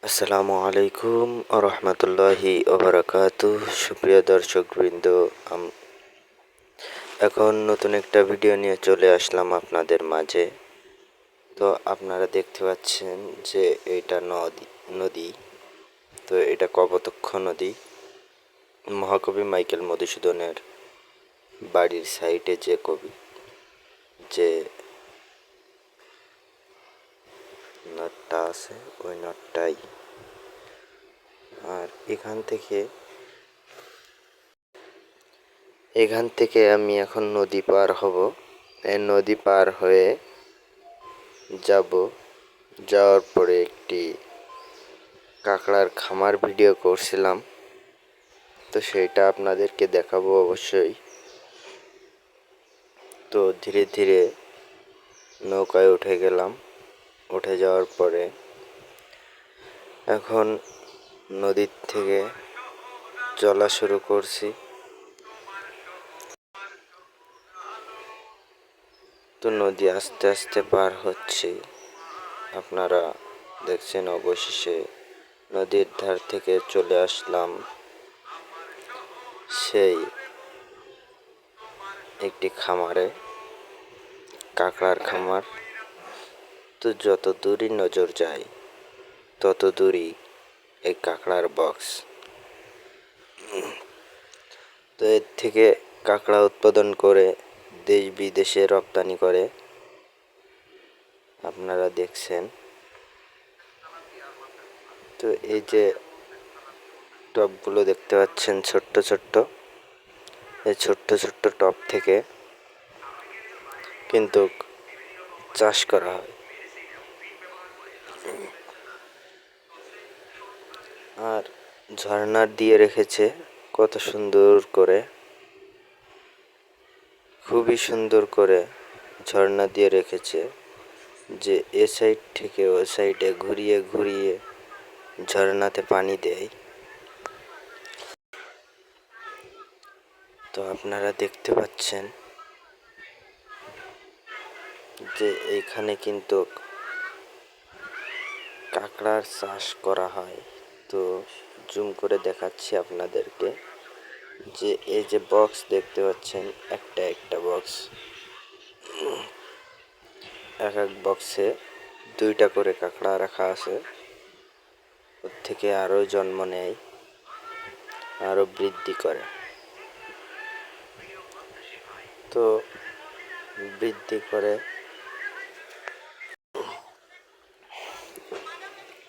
আসসালামু আলাইকুম রহমতুল্লাহি ওবরাকাতুহ। সুপ্রিয় দর্শকবৃন্দ, এখন নতুন একটা ভিডিও নিয়ে চলে আসলাম আপনাদের মাঝে। তো আপনারা দেখতে পাচ্ছেন যে এটা নদী। তো এটা কপোতাক্ষ নদী। মহাকবি মাইকেল মধুসূদনের বাড়ির সাইডে যে নদটা আছে ওই নদটাই। আর এখান থেকে আমি এখন নদী পার হব। এই নদী পার হয়ে যাওয়ার পরে একটি কাঁকড়ার খামার ভিডিও করছিলাম, তো সেইটা আপনাদেরকে দেখাবো অবশ্যই। তো ধীরে ধীরে নৌকায় উঠে গেলাম। উঠে যাওয়ার পরে এখন নদীর থেকে চলা শুরু করছি। তো নদী আস্তে আস্তে পার হচ্ছে। আপনারা দেখছেন, অবশেষে নদীর ধার থেকে চলে আসলাম সেই একটি খামারে, কাঁকড়ার খামার। তো যত দূরই নজর যায় তত দূরই এই কাঁকড়ার বক্স। তো এর থেকে কাঁকড়া উৎপাদন করে দেশ বিদেশে রপ্তানি করে। আপনারা দেখছেন। তো এই যে টবগুলো দেখতে পাচ্ছেন ছোট্ট ছোট্ট, এই ছোট্ট ছোট্ট টব থেকে কিন্তু চাষ করা হয়। আর ঝর্ণা দিয়ে রেখেছে কত সুন্দর করে, খুবই সুন্দর করে ঝর্ণা দিয়ে রেখেছে, যে এ সাইড থেকে ও সাইডে ঘুরিয়ে ঘুরিয়ে ঝর্ণাতে পানি দেয়। তো আপনারা দেখতে পাচ্ছেন যে এইখানে কিন্তু কাঁকড়ার চাষ করা হয়। তো জুম করে দেখাচ্ছি আপনাদেরকে, যে এই যে বক্স দেখতে পাচ্ছেন, একটা একটা বক্স, এক এক বক্সে 2টা করে কাঁকড়া রাখা আছে। ওর থেকে আরও জন্ম নেয়, আরও বৃদ্ধি করে। তো বৃদ্ধি করে